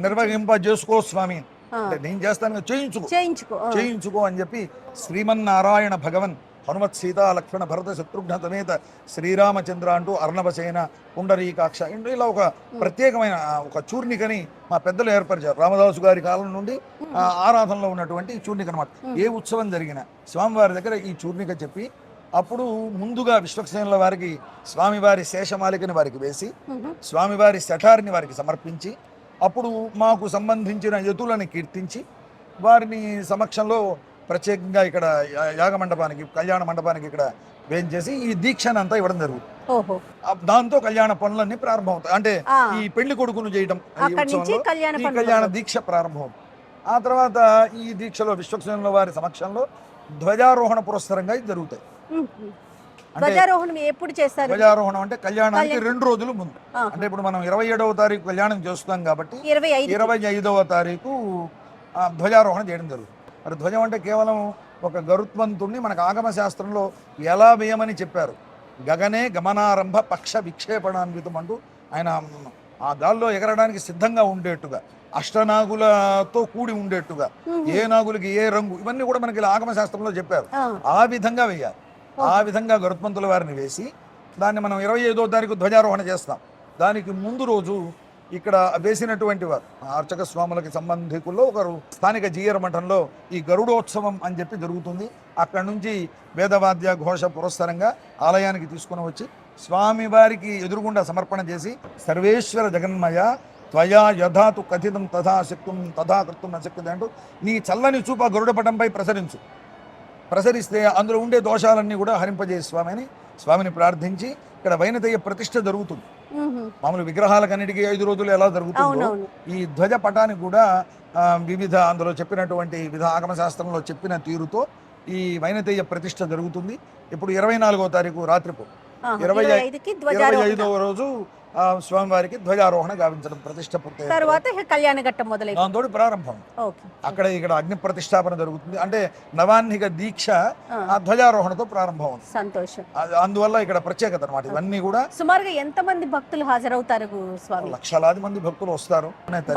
నిర్వహింపజేసుకో స్వామి, అంటే నేను చేస్తాను, చేయించుకో అని చెప్పి శ్రీమన్నారాయణ భగవన్ హనుమత్ సీతా లక్ష్మణ భరత శత్రుఘ్న సమేత శ్రీరామచంద్ర అంటూ అర్ణవసేన పుండరీకాక్ష ఇలా ఒక ప్రత్యేకమైన ఒక చూర్ణికని మా పెద్దలు ఏర్పరిచారు. రామదాసు గారి కాలం నుండి ఆరాధనలో ఉన్నటువంటి చూర్ణిక అనమాట. ఏ ఉత్సవం జరిగినా స్వామివారి దగ్గర ఈ చూర్ణిక చెప్పి అప్పుడు ముందుగా విశ్వక్సేనుల వారికి స్వామివారి శేషమాలికని వారికి వేసి స్వామివారి శఠారిని వారికి సమర్పించి అప్పుడు మాకు సంబంధించిన యతులను కీర్తించి వారిని సమక్షంలో ప్రత్యేకంగా ఇక్కడ యాగ మండపానికి, కళ్యాణ మండపానికి ఇక్కడ వేయించేసి ఈ దీక్షను అంతా ఇవ్వడం జరుగుతుంది. దాంతో కళ్యాణ పనులన్నీ ప్రారంభమవుతాయి. అంటే ఈ పెళ్లి కొడుకును చేయడం ఈ కళ్యాణ దీక్ష ప్రారంభం. ఆ తర్వాత ఈ దీక్షలో విశ్వక్సేనుల వారి సమక్షంలో ధ్వజారోహణ పురస్సరంగా ఇది జరుగుతాయి. ధ్వజారోహణం ఎప్పుడు చేస్తారు? ధ్వజారోహణం అంటే కళ్యాణానికి 2 రోజులు ముందు. అంటే ఇప్పుడు మనం 27వ తారీఖు కళ్యాణం చేస్తున్నాం కాబట్టి 25వ తారీఖు ధ్వజారోహణ చేయడం జరుగుతుంది. మరి ధ్వజం అంటే కేవలం ఒక గరుత్మంతుణ్ణి మనకు ఆగమ శాస్త్రంలో ఎలా వేయమని చెప్పారు. గగనే గమనారంభ పక్ష విక్షేపణాన్వితం అంటూ ఆయన ఆ గాల్లో ఎగరడానికి సిద్ధంగా ఉండేట్టుగా, అష్టనాగులతో కూడి ఉండేట్టుగా, ఏ నాగులకి ఏ రంగు, ఇవన్నీ కూడా మనకి ఇలా ఆగమ శాస్త్రంలో చెప్పారు. ఆ విధంగా వేయాలి. ఆ విధంగా గరుత్మంతుల వారిని వేసి దాన్ని మనం 25వ తారీఖు ధ్వజారోహణ చేస్తాం. దానికి ముందు రోజు ఇక్కడ వేసినటువంటి వారు అర్చక స్వాములకి సంబంధికుల్లో ఒకరు స్థానిక జీయర మఠంలో ఈ గరుడోత్సవం అని చెప్పి జరుగుతుంది. అక్కడి నుంచి వేదవాద్య ఘోష పురస్సరంగా ఆలయానికి తీసుకుని వచ్చి స్వామివారికి ఎదురుగుండా సమర్పణ చేసి సర్వేశ్వర జగన్మయ త్వయా యథాతు కథితం తథా శక్తుం తథా కర్తుం అశక్యతే అంటూ నీ చల్లని చూప గరుడపటంపై ప్రసరిస్తే అందులో ఉండే దోషాలన్నీ కూడా హరింపజేసి స్వామిని ప్రార్థించి ఇక్కడ వైనతేయ ప్రతిష్ఠ జరుగుతుంది. మామూలు విగ్రహాలకన్నిటికీ 5 రోజులు ఎలా జరుగుతుందో ఈ ధ్వజ పటానికి కూడా వివిధ అందులో చెప్పినటువంటి వివిధ ఆగమ శాస్త్రంలో చెప్పిన తీరుతో ఈ వైనతేయ ప్రతిష్ఠ జరుగుతుంది. ఇప్పుడు 24వ తారీఖు రాత్రిపూట 25వ రోజు స్వామివారికి ధ్వజారోహణ గావించడం ప్రతిష్ట పూర్తి తర్వాత కళ్యాణ ఘట్టం మొదలైంది. దాంతో ప్రారంభం. ఇక్కడ అగ్ని ప్రతిష్టాపన జరుగుతుంది. అంటే నవాన్నిక దీక్ష ఆ ధ్వజారోహణతో ప్రారంభం అవుతుంది. సంతోషం. అందువల్ల ఇక్కడ ప్రత్యేకత అన్నమాట. ఇవన్నీ కూడా సుమారుగా ఎంతమంది భక్తులు హాజరవుతారు స్వామి? లక్షలాది మంది భక్తులు వస్తారు.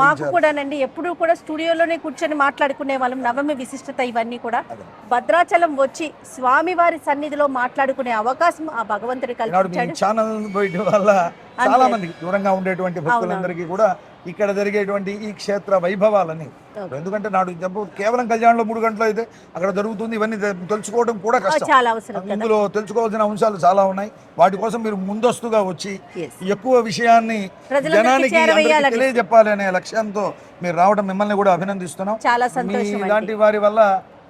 మాకు కూడానండి ఎప్పుడు కూడా స్టూడియోలోనే కూర్చొని మాట్లాడుకునే వాళ్ళం. నవమి విశిష్టత ఇవన్నీ కూడా భద్రాచలం వచ్చి స్వామివారి సన్నిధిలో మాట్లాడుకునే అవకాశం ఆ భగవంతుడి కల్పించాడు. ఛానల్ వల్ల చాలా మంది దూరంగా ఉండేటువంటి భక్తులందరికీ కూడా ఇక్కడ జరిగేటువంటి ఈ క్షేత్ర వైభవాలని, ఎందుకంటే నాడు కేవలం కళ్యాణంలో 3 గంటలు అయితే అక్కడ జరుగుతుంది. ఇవన్నీ తెలుసుకోవడం కూడా కష్టం. ఇందులో తెలుసుకోవాల్సిన అంశాలు చాలా ఉన్నాయి. వాటి కోసం మీరు ముందస్తుగా వచ్చి ఎక్కువ విషయాన్ని జనానికి తెలియజెప్పాలి అనే లక్ష్యంతో మీరు రావడం మిమ్మల్ని కూడా అభినందిస్తున్నాం. ఇలాంటి వారి వల్ల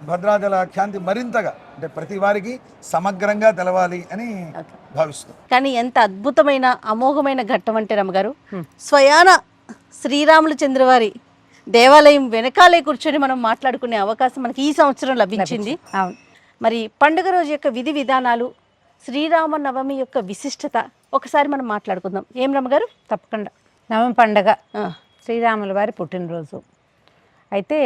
భద్రాచల ఖ్యాతి మరింతగా అంటే ప్రతి వారికి సమగ్రంగా తెలవాలి అని భావిస్తాం. కానీ ఎంత అద్భుతమైన అమోఘమైన ఘట్టం అంటే రమ్మగారు, స్వయాన శ్రీరాములు చంద్రవారి దేవాలయం వెనకాలే కూర్చొని మనం మాట్లాడుకునే అవకాశం మనకి ఈ సంవత్సరం లభించింది. మరి పండుగ రోజు యొక్క విధి విధానాలు, శ్రీరామ నవమి యొక్క విశిష్టత ఒకసారి మనం మాట్లాడుకుందాం. ఏం రమ్మగారు? తప్పకుండా. నవమి పండగ శ్రీరాముల వారి పుట్టినరోజు. అయితే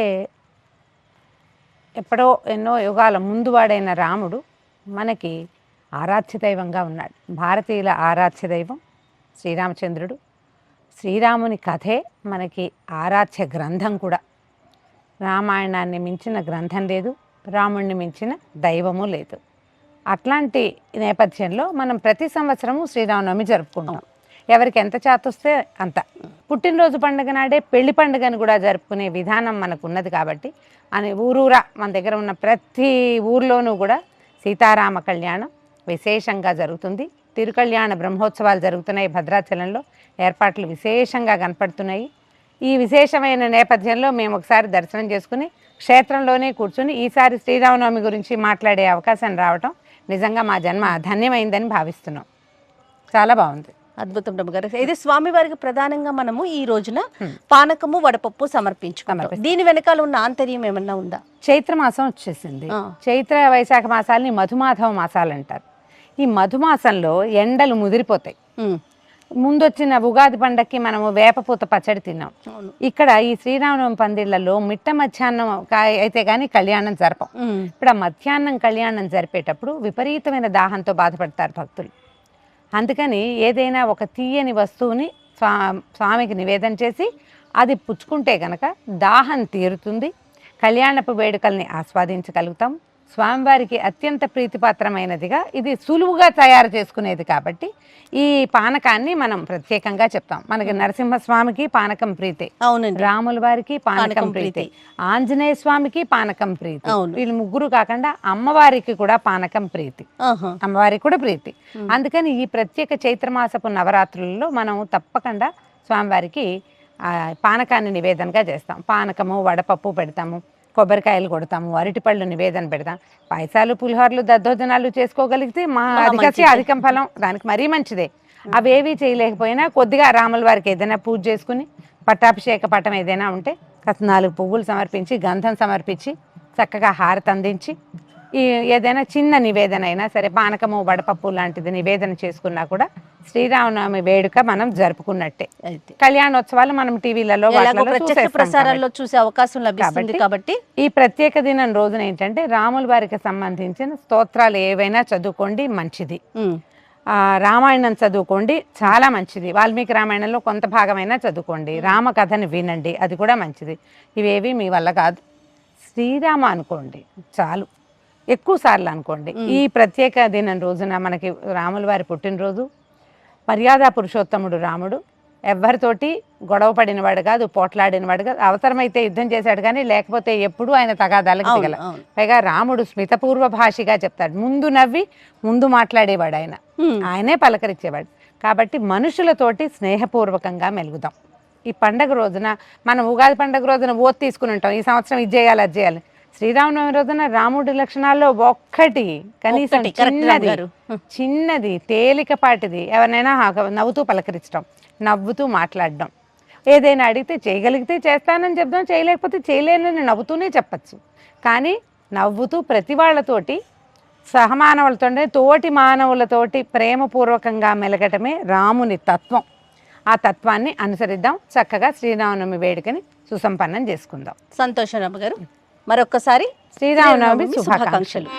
ఎప్పుడో ఎన్నో యుగాల ముందు వాడైన రాముడు మనకి ఆరాధ్య దైవంగా ఉన్నాడు. భారతీయుల ఆరాధ్య దైవం శ్రీరామచంద్రుడు. శ్రీరాముని కథే మనకి ఆరాధ్య గ్రంథం కూడా. రామాయణాన్ని మించిన గ్రంథం లేదు, రాముడిని మించిన దైవము లేదు. అట్లాంటి నేపథ్యంలో మనం ప్రతి సంవత్సరము శ్రీరామనవమి జరుపుకుంటాం. ఎవరికి ఎంత చేతొస్తే అంత. పుట్టినరోజు పండుగ నాడే పెళ్లి పండుగను కూడా జరుపుకునే విధానం మనకు ఉన్నది కాబట్టి అని ఊరూరా మన దగ్గర ఉన్న ప్రతి ఊర్లోనూ కూడా సీతారామ కళ్యాణం విశేషంగా జరుగుతుంది. తిరుకళ్యాణ బ్రహ్మోత్సవాలు జరుగుతున్నాయి. భద్రాచలంలో ఏర్పాట్లు విశేషంగా కనపడుతున్నాయి. ఈ విశేషమైన నేపథ్యంలో మేము ఒకసారి దర్శనం చేసుకుని క్షేత్రంలోనే కూర్చుని ఈసారి శ్రీరామనవమి గురించి మాట్లాడే అవకాశం రావటం నిజంగా మా జన్మ ధన్యమైందని భావిస్తున్నాం. చాలా బాగుంది. అద్భుతం రమ్మగారు. ఇది స్వామివారికి ప్రధానంగా మనము ఈ రోజున పానకము వడపప్పు సమర్పించుకుంటాం. దీని వెనకాల ఉన్న ఆంతర్యం ఏమన్నా ఉందా? చైత్ర మాసం వచ్చేసింది. చైత్ర వైశాఖ మాసాలని మధుమాధవ మాసాలు అంటారు. ఈ మధుమాసంలో ఎండలు ముదిరిపోతాయి. ముందొచ్చిన ఉగాది పండక్కి మనము వేపపూత పచ్చడి తిన్నాం. ఇక్కడ ఈ శ్రీరామనవమి పందిళ్లలో మిట్ట మధ్యాహ్నం అయితే కానీ కళ్యాణం జరపం. ఇక్కడ మధ్యాహ్నం కళ్యాణం జరిపేటప్పుడు విపరీతమైన దాహంతో బాధపడతారు భక్తులు. అందుకని ఏదైనా ఒక తీయని వస్తువుని స్వామికి నివేదన చేసి అది పుచ్చుకుంటే కనుక దాహం తీరుతుంది, కళ్యాణపు వేడుకల్ని ఆస్వాదించగలుగుతాం. స్వామివారికి అత్యంత ప్రీతిపాత్రమైనదిగా ఇది సులువుగా తయారు చేసుకునేది కాబట్టి ఈ పానకాన్ని మనం ప్రత్యేకంగా చెప్తాం. మనకి నరసింహస్వామికి పానకం ప్రీతి, అవునండి, రాముల వారికి పానకం ప్రీతి, ఆంజనేయ స్వామికి పానకం ప్రీతి, వీళ్ళు ముగ్గురు కాకుండా అమ్మవారికి కూడా పానకం ప్రీతి, అమ్మవారికి కూడా ప్రీతి. అందుకని ఈ ప్రత్యేక చైత్రమాసపు నవరాత్రులలో మనం తప్పకుండా స్వామివారికి పానకాన్ని నివేదనగా చేస్తాం. పానకము వడపప్పు పెడతాము, కొబ్బరికాయలు కొడతాము, అరటిపళ్ళు నివేదన పెడతాం. పాయసాలు పులిహోరలు దద్దోజనాలు చేసుకోగలిగితే మా అధికం ఫలం, దానికి మరీ మంచిదే. అవేవి చేయలేకపోయినా కొద్దిగా రాముల వారికి ఏదైనా పూజ చేసుకుని పట్టాభిషేక పటం ఏదైనా ఉంటే కాస్త 4 పువ్వులు సమర్పించి గంధం సమర్పించి చక్కగా హారతి అందించి ఈ ఏదైనా చిన్న నివేదన అయినా సరే పానకము వడపప్పు లాంటిది నివేదన చేసుకున్నా కూడా శ్రీరామనవమి వేడుక మనం జరుపుకున్నట్టే. కళ్యాణోత్సవాలు మనం టీవీలలో ప్రసారాల్లో చూసే అవకాశం లభిస్తుంది కాబట్టి ఈ ప్రత్యేక దినం రోజున ఏంటంటే రాముల వారికి సంబంధించిన స్తోత్రాలు ఏవైనా చదువుకోండి, మంచిది. రామాయణం చదువుకోండి, చాలా మంచిది. వాల్మీకి రామాయణంలో కొంత భాగమైనా చదువుకోండి. రామకథని వినండి, అది కూడా మంచిది. ఇవేవి మీ వల్ల కాదు, శ్రీరామ అనుకోండి చాలు, ఎక్కువ సార్లు అనుకోండి. ఈ ప్రత్యేక దినం రోజున మనకి రాముల వారి పుట్టినరోజు. మర్యాద పురుషోత్తముడు రాముడు ఎవరితోటి గొడవ పడినవాడు కాదు, పోట్లాడినవాడు కాదు. అవసరమైతే యుద్ధం చేశాడు కానీ లేకపోతే ఎప్పుడు ఆయన తగాదాలకు దిగల. పైగా రాముడు స్మితపూర్వ భాషిగా చెప్తాడు, ముందు నవ్వి ముందు మాట్లాడేవాడు ఆయన, ఆయనే పలకరించేవాడు. కాబట్టి మనుషులతోటి స్నేహపూర్వకంగా మెలుగుదాం. ఈ పండగ రోజున మనం ఉగాది పండగ రోజున ఓత్ తీసుకుని ఉంటాం, ఈ సంవత్సరం ఇది చేయాలి అది చేయాలి. శ్రీరామనవమి రోజున రాముడి లక్షణాల్లో ఒక్కటి కనీసం చిన్నది తేలికపాటిది ఎవరినైనా నవ్వుతూ పలకరించడం, నవ్వుతూ మాట్లాడడం. ఏదైనా అడిగితే చేయగలిగితే చేస్తానని చెప్దాం, చేయలేకపోతే చేయలేనని నవ్వుతూనే చెప్పచ్చు. కానీ నవ్వుతూ ప్రతి వాళ్ళతోటి సహమానవులతోనే తోటి మానవులతోటి ప్రేమపూర్వకంగా మెలగటమే రాముని తత్వం. ఆ తత్వాన్ని అనుసరిద్దాం, చక్కగా శ్రీరామనవమి వేడుకని సుసంపన్నం చేసుకుందాం. సంతోషం రమ్మ గారు, మరొక్కసారి శ్రీరామనవమి శుభాకాంక్షలు.